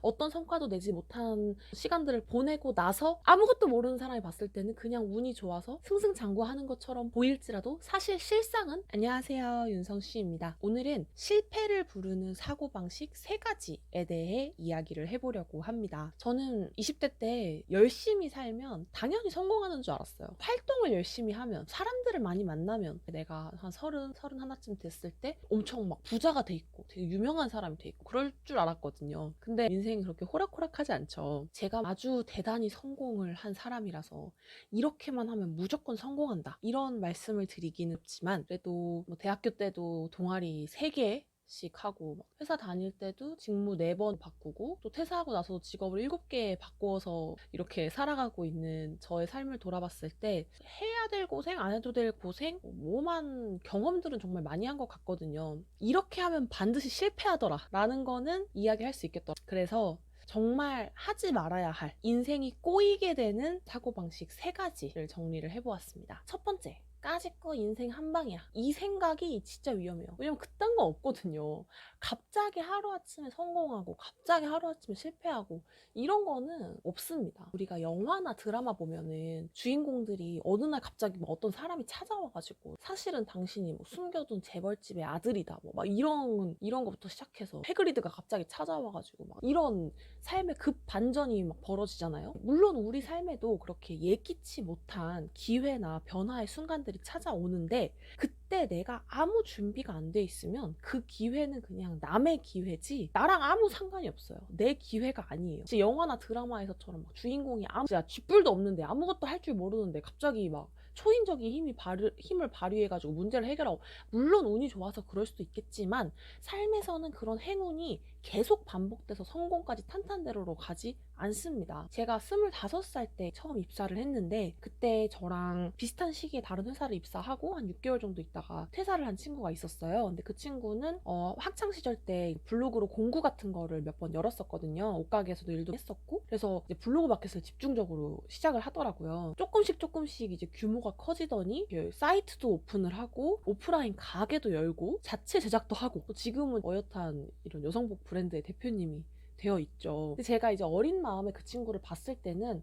어떤 성과도 내지 못한 시간들을 보내고 나서 아무것도 모르는 사람이 봤을 때는 그냥 운이 좋아서 승승장구하는 것처럼 보일지라도 사실 실상은. 안녕하세요, 윤성씨입니다. 오늘은 실패를 부르는 사고방식 3가지에 대해 이야기를 해보려고 합니다. 저는 20대 때 열심히 살면 당연히 성공하는 줄 알았어요. 활동을 열심히 하면, 사람들을 많이 만나면, 내가 한 30, 31쯤 됐을 때 엄청 막 부자가 돼 있고 되게 유명한 사람이 돼 있고 그럴 줄 알았거든요. 근데 인생이 그렇게 호락호락하지 않죠. 제가 아주 대단히 성공을 한 사람이라서 이렇게만 하면 무조건 성공한다, 이런 말씀을 드리기는 없지만, 그래도 뭐 대학교 때도 동아리 3개 씩 하고, 회사 다닐 때도 직무 4번 바꾸고, 또 퇴사하고 나서 직업을 7개 바꾸어서 이렇게 살아가고 있는 저의 삶을 돌아봤을 때 해야 될 고생, 안 해도 될 고생, 뭐만 경험들은 정말 많이 한 것 같거든요. 이렇게 하면 반드시 실패하더라 라는 거는 이야기할 수 있겠더라. 그래서 정말 하지 말아야 할, 인생이 꼬이게 되는 사고방식 3가지를 정리를 해보았습니다. 첫 번째, 까짓거 인생 한 방이야, 이 생각이 진짜 위험해요. 왜냐면 그딴 거 없거든요. 갑자기 하루아침에 성공하고 갑자기 하루아침에 실패하고 이런 거는 없습니다. 우리가 영화나 드라마 보면은 주인공들이 어느 날 갑자기 뭐 어떤 사람이 찾아와가지고 사실은 당신이 뭐 숨겨둔 재벌집의 아들이다, 뭐 막 이런 거부터 시작해서 해그리드가 갑자기 찾아와가지고 막 이런 삶의 급 반전이 막 벌어지잖아요. 물론 우리 삶에도 그렇게 예기치 못한 기회나 변화의 순간들이 찾아오는데, 그때 내가 아무 준비가 안 돼 있으면 그 기회는 그냥 남의 기회지 나랑 아무 상관이 없어요. 내 기회가 아니에요. 진짜 영화나 드라마에서처럼 막 주인공이 진짜 쥐뿔도 없는데, 아무것도 할 줄 모르는데 갑자기 막 초인적인 힘을 발휘해가지고 문제를 해결하고, 물론 운이 좋아서 그럴 수도 있겠지만 삶에서는 그런 행운이 계속 반복돼서 성공까지 탄탄대로로 가지 않습니다. 제가 25살 때 처음 입사를 했는데, 그때 저랑 비슷한 시기에 다른 회사를 입사하고 한 6개월 정도 있다가 퇴사를 한 친구가 있었어요. 근데 그 친구는 학창 시절 때 블로그로 공구 같은 거를 몇 번 열었었거든요. 옷가게에서도 일도 했었고, 그래서 이제 블로그 마켓을 집중적으로 시작을 하더라고요. 조금씩 이제 규모가 커지더니 사이트도 오픈을 하고 오프라인 가게도 열고 자체 제작도 하고, 또 지금은 어엿한 이런 여성복 브랜드의 대표님이 되어 있죠. 근데 제가 이제 어린 마음에 그 친구를 봤을 때는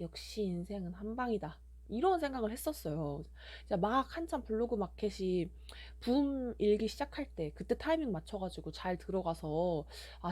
역시 인생은 한 방이다, 이런 생각을 했었어요. 막 한참 블로그 마켓이 붐 일기 시작할 때 그때 타이밍 맞춰가지고 잘 들어가서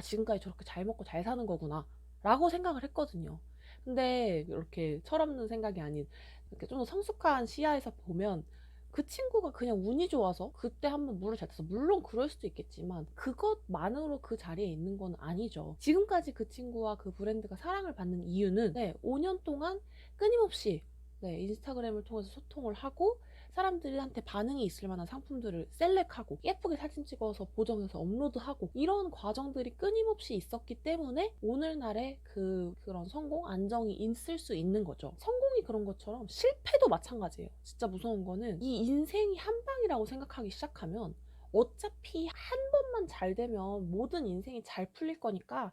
지금까지 저렇게 잘 먹고 잘 사는 거구나 라고 생각을 했거든요. 근데 이렇게 철없는 생각이 아닌 이렇게 좀 더 성숙한 시야에서 보면 그 친구가 그냥 운이 좋아서 그때 한번 물을 잘 타서, 물론 그럴 수도 있겠지만 그것만으로 그 자리에 있는 건 아니죠. 지금까지 그 친구와 그 브랜드가 사랑을 받는 이유는 5년 동안 끊임없이 인스타그램을 통해서 소통을 하고, 사람들한테 반응이 있을 만한 상품들을 셀렉하고 예쁘게 사진 찍어서 보정해서 업로드하고, 이런 과정들이 끊임없이 있었기 때문에 오늘날의 그런 성공, 안정이 있을 수 있는 거죠. 성공이 그런 것처럼 실패도 마찬가지예요. 진짜 무서운 거는 이 인생이 한 방이라고 생각하기 시작하면 어차피 한 번만 잘 되면 모든 인생이 잘 풀릴 거니까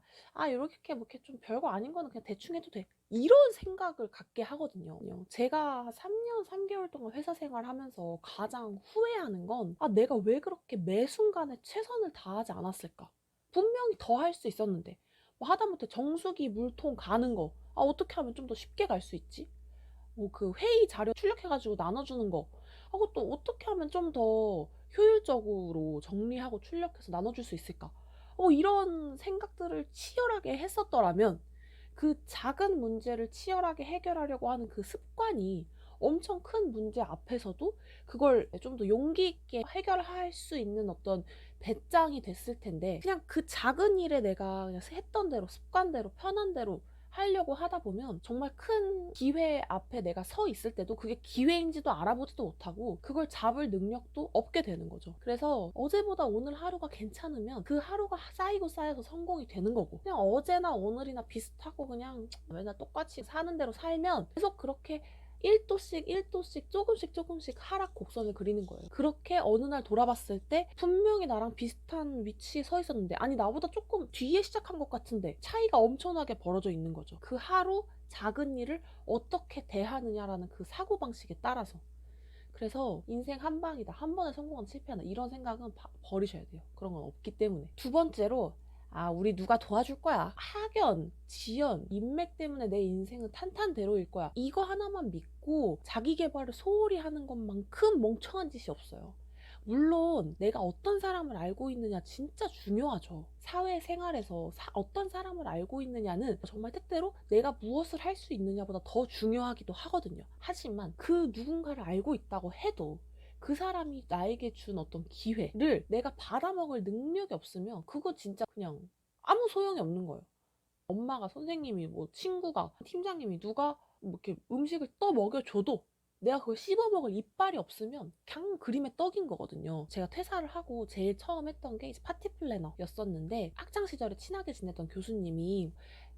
이렇게 뭐 이렇게 좀 별거 아닌 거는 그냥 대충 해도 돼, 이런 생각을 갖게 하거든요. 제가 3년 3개월 동안 회사 생활하면서 가장 후회하는 건 내가 왜 그렇게 매 순간에 최선을 다하지 않았을까. 분명히 더 할 수 있었는데, 뭐 하다못해 정수기 물통 가는 거 어떻게 하면 좀 더 쉽게 갈 수 있지? 뭐 그 회의 자료 출력해가지고 나눠주는 거 그것도 어떻게 하면 좀 더 효율적으로 정리하고 출력해서 나눠줄 수 있을까? 이런 생각들을 치열하게 했었더라면 그 작은 문제를 치열하게 해결하려고 하는 그 습관이 엄청 큰 문제 앞에서도 그걸 좀 더 용기 있게 해결할 수 있는 어떤 배짱이 됐을 텐데, 그냥 그 작은 일에 내가 그냥 했던 대로 습관대로 편한 대로 하려고 하다 보면 정말 큰 기회 앞에 내가 서 있을 때도 그게 기회인지도 알아보지도 못하고 그걸 잡을 능력도 없게 되는 거죠. 그래서 어제보다 오늘 하루가 괜찮으면 그 하루가 쌓이고 쌓여서 성공이 되는 거고, 그냥 어제나 오늘이나 비슷하고 그냥 맨날 똑같이 사는 대로 살면 계속 그렇게 1도씩 조금씩 하락 곡선을 그리는 거예요. 그렇게 어느 날 돌아봤을 때 분명히 나랑 비슷한 위치에 서 있었는데, 아니 나보다 조금 뒤에 시작한 것 같은데 차이가 엄청나게 벌어져 있는 거죠. 그 하루 작은 일을 어떻게 대하느냐라는 그 사고방식에 따라서. 그래서 인생 한 방이다, 한 번에 성공하면 실패한다, 이런 생각은 버리셔야 돼요. 그런 건 없기 때문에. 두 번째로, 아, 우리 누가 도와줄 거야. 학연, 지연, 인맥 때문에 내 인생은 탄탄대로일 거야. 이거 하나만 믿고 자기 개발을 소홀히 하는 것만큼 멍청한 짓이 없어요. 물론 내가 어떤 사람을 알고 있느냐 진짜 중요하죠. 사회생활에서 어떤 사람을 알고 있느냐는 정말 때때로 내가 무엇을 할 수 있느냐보다 더 중요하기도 하거든요. 하지만 그 누군가를 알고 있다고 해도 그 사람이 나에게 준 어떤 기회를 내가 받아먹을 능력이 없으면 그거 진짜 그냥 아무 소용이 없는 거예요. 엄마가, 선생님이, 뭐 친구가, 팀장님이 누가 뭐 이렇게 음식을 떠 먹여줘도 내가 그걸 씹어먹을 이빨이 없으면 그냥 그림의 떡인 거거든요. 제가 퇴사를 하고 제일 처음 했던 게 이제 파티 플래너였었는데, 학창 시절에 친하게 지냈던 교수님이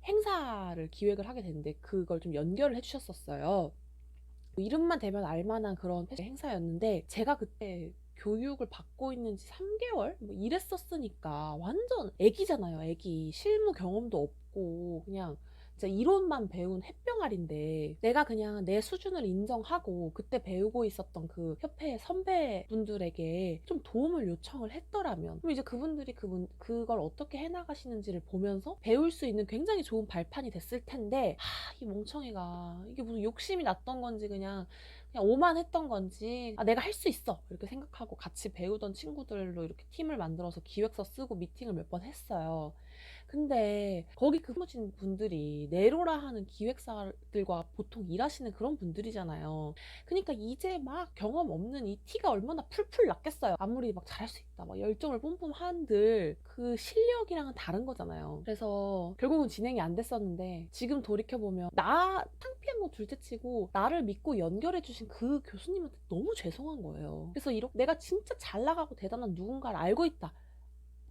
행사를 기획을 하게 됐는데 그걸 좀 연결을 해주셨었어요. 이름만 대면 알만한 그런 행사였는데, 제가 그때 교육을 받고 있는 지 3개월? 뭐 이랬었으니까 완전 애기잖아요, 애기. 실무 경험도 없고 그냥 진짜 이론만 배운 햇병아리인데, 내가 그냥 내 수준을 인정하고 그때 배우고 있었던 그 협회 선배분들에게 좀 도움을 요청을 했더라면, 그럼 이제 그분들이 그걸 어떻게 해나가시는지를 보면서 배울 수 있는 굉장히 좋은 발판이 됐을 텐데, 이 멍청이가 이게 무슨 욕심이 났던 건지 그냥 오만했던 건지, 내가 할 수 있어 이렇게 생각하고 같이 배우던 친구들로 이렇게 팀을 만들어서 기획서 쓰고 미팅을 몇 번 했어요. 근데 거기 근무진 분들이 내로라 하는 기획사들과 보통 일하시는 그런 분들이잖아요. 그러니까 이제 막 경험 없는 이 티가 얼마나 풀풀 났겠어요. 아무리 막 잘할 수 있다, 막 열정을 뿜뿜 한들 그 실력이랑은 다른 거잖아요. 그래서 결국은 진행이 안 됐었는데, 지금 돌이켜보면 나 창피한 거 둘째치고 나를 믿고 연결해 주신 그 교수님한테 너무 죄송한 거예요. 그래서 이렇게 내가 진짜 잘 나가고 대단한 누군가를 알고 있다,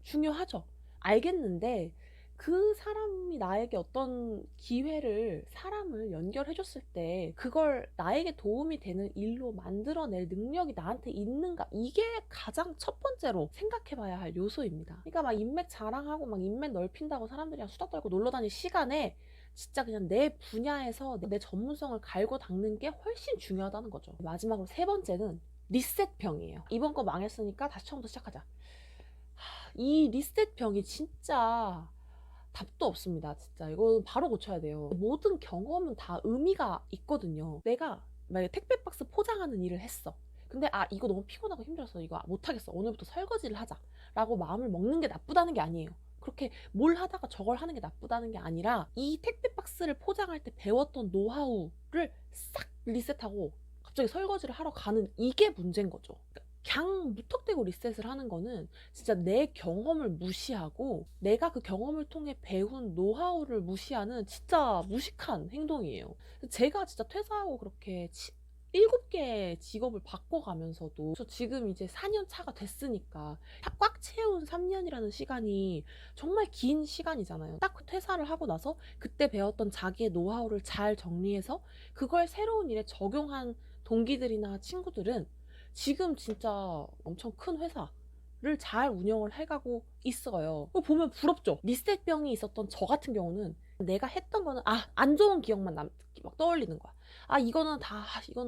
중요하죠. 알겠는데 그 사람이 나에게 어떤 기회를, 사람을 연결해줬을 때 그걸 나에게 도움이 되는 일로 만들어낼 능력이 나한테 있는가, 이게 가장 첫 번째로 생각해봐야 할 요소입니다. 그러니까 막 인맥 자랑하고 막 인맥 넓힌다고 사람들이랑 수다 떨고 놀러 다닐 시간에 진짜 그냥 내 분야에서 내 전문성을 갈고 닦는 게 훨씬 중요하다는 거죠. 마지막으로 세 번째는 리셋병이에요. 이번 거 망했으니까 다시 처음부터 시작하자. 이 리셋병이 진짜 답도 없습니다. 진짜 이거 바로 고쳐야 돼요. 모든 경험은 다 의미가 있거든요. 내가 만약에 택배 박스 포장하는 일을 했어. 근데 이거 너무 피곤하고 힘들어서 이거 못하겠어, 오늘부터 설거지를 하자 라고 마음을 먹는 게 나쁘다는 게 아니에요. 그렇게 뭘 하다가 저걸 하는 게 나쁘다는 게 아니라, 이 택배 박스를 포장할 때 배웠던 노하우를 싹 리셋하고 갑자기 설거지를 하러 가는, 이게 문제인 거죠. 그냥 무턱대고 리셋을 하는 거는 진짜 내 경험을 무시하고 내가 그 경험을 통해 배운 노하우를 무시하는 진짜 무식한 행동이에요. 제가 진짜 퇴사하고 그렇게 7개의 직업을 바꿔가면서도, 저 지금 이제 4년 차가 됐으니까 꽉 채운 3년이라는 시간이 정말 긴 시간이잖아요. 딱 퇴사를 하고 나서 그때 배웠던 자기의 노하우를 잘 정리해서 그걸 새로운 일에 적용한 동기들이나 친구들은 지금 진짜 엄청 큰 회사를 잘 운영을 해가고 있어요. 그거 보면 부럽죠? 리셋병이 있었던 저 같은 경우는 내가 했던 거는 안 좋은 기억만 막 떠올리는 거야. 이거는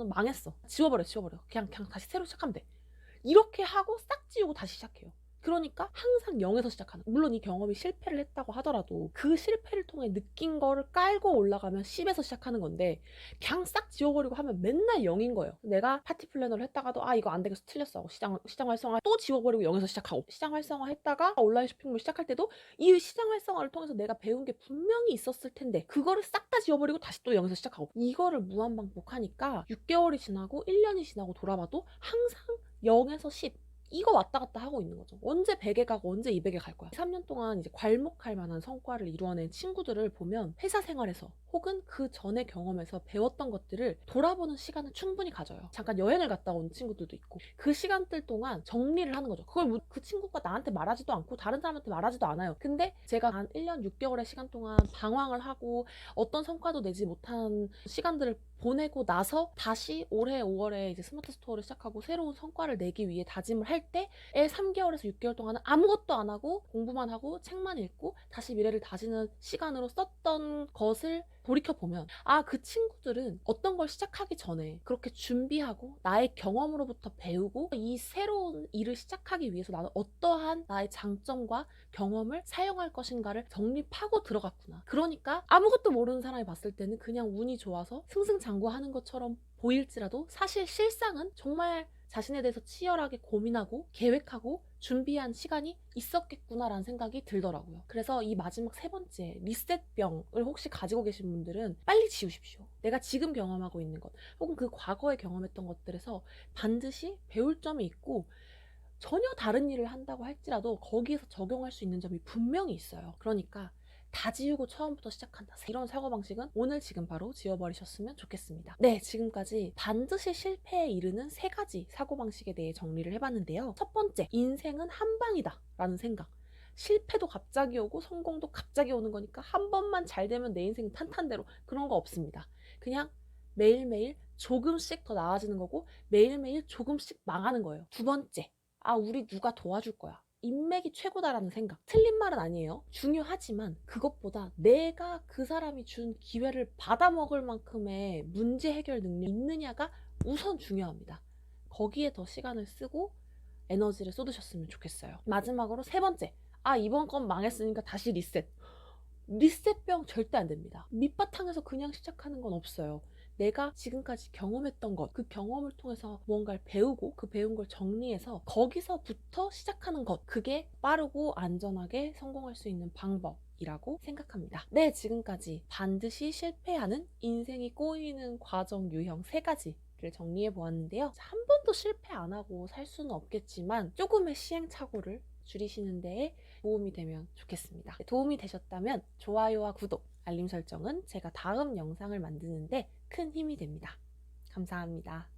망했어. 지워버려. 그냥 다시 새로 시작하면 돼. 이렇게 하고 싹 지우고 다시 시작해요. 그러니까 항상 0에서 시작하는, 물론 이 경험이 실패를 했다고 하더라도 그 실패를 통해 느낀 거를 깔고 올라가면 10에서 시작하는 건데, 그냥 싹 지워버리고 하면 맨날 0인 거예요. 내가 파티 플래너를 했다가도 이거 안 되겠어, 틀렸어 하고 시장 활성화 또 지워버리고 0에서 시작하고, 시장 활성화 했다가 온라인 쇼핑몰 시작할 때도 이 시장 활성화를 통해서 내가 배운 게 분명히 있었을 텐데 그거를 싹 다 지워버리고 다시 또 0에서 시작하고, 이거를 무한반복하니까 6개월이 지나고 1년이 지나고 돌아봐도 항상 0에서 10, 이거 왔다 갔다 하고 있는 거죠. 언제 100에 가고 언제 200에 갈 거야. 3년 동안 이제 괄목할 만한 성과를 이루어낸 친구들을 보면 회사 생활에서 혹은 그 전의 경험에서 배웠던 것들을 돌아보는 시간은 충분히 가져요. 잠깐 여행을 갔다 온 친구들도 있고, 그 시간들 동안 정리를 하는 거죠. 그걸 그 친구가 나한테 말하지도 않고 다른 사람한테 말하지도 않아요. 근데 제가 한 1년 6개월의 시간 동안 방황을 하고 어떤 성과도 내지 못한 시간들을 보내고 나서 다시 올해 5월에 이제 스마트 스토어를 시작하고 새로운 성과를 내기 위해 다짐을 할 때의 3개월에서 6개월 동안은 아무것도 안 하고 공부만 하고 책만 읽고 다시 미래를 다지는 시간으로 썼던 것을 돌이켜보면 그 친구들은 어떤 걸 시작하기 전에 그렇게 준비하고 나의 경험으로부터 배우고 이 새로운 일을 시작하기 위해서 나는 어떠한 나의 장점과 경험을 사용할 것인가를 정립하고 들어갔구나. 그러니까 아무것도 모르는 사람이 봤을 때는 그냥 운이 좋아서 승승장구하는 것처럼 보일지라도 사실 실상은 정말 자신에 대해서 치열하게 고민하고 계획하고 준비한 시간이 있었겠구나라는 생각이 들더라고요. 그래서 이 마지막 세 번째 리셋병을 혹시 가지고 계신 분들은 빨리 지우십시오. 내가 지금 경험하고 있는 것 혹은 그 과거에 경험했던 것들에서 반드시 배울 점이 있고 전혀 다른 일을 한다고 할지라도 거기에서 적용할 수 있는 점이 분명히 있어요. 그러니까 다 지우고 처음부터 시작한다. 이런 사고방식은 오늘 지금 바로 지워버리셨으면 좋겠습니다. 네, 지금까지 반드시 실패에 이르는 3가지 사고방식에 대해 정리를 해봤는데요. 첫 번째, 인생은 한 방이다 라는 생각. 실패도 갑자기 오고 성공도 갑자기 오는 거니까 한 번만 잘 되면 내 인생 탄탄대로 그런 거 없습니다. 그냥 매일매일 조금씩 더 나아지는 거고 매일매일 조금씩 망하는 거예요. 두 번째, 우리 누가 도와줄 거야. 인맥이 최고다라는 생각. 틀린 말은 아니에요. 중요하지만 그것보다 내가 그 사람이 준 기회를 받아먹을 만큼의 문제 해결 능력이 있느냐가 우선 중요합니다. 거기에 더 시간을 쓰고 에너지를 쏟으셨으면 좋겠어요. 마지막으로 세 번째. 이번 건 망했으니까 다시 리셋. 리셋병 절대 안 됩니다. 밑바탕에서 그냥 시작하는 건 없어요. 내가 지금까지 경험했던 것, 그 경험을 통해서 무언가를 배우고 그 배운 걸 정리해서 거기서부터 시작하는 것, 그게 빠르고 안전하게 성공할 수 있는 방법이라고 생각합니다. 네, 지금까지 반드시 실패하는 인생이 꼬이는 과정 유형 3가지를 정리해 보았는데요. 한 번도 실패 안 하고 살 수는 없겠지만 조금의 시행착오를 줄이시는 데에 도움이 되면 좋겠습니다. 도움이 되셨다면 좋아요와 구독, 알림 설정은 제가 다음 영상을 만드는데 큰 힘이 됩니다. 감사합니다.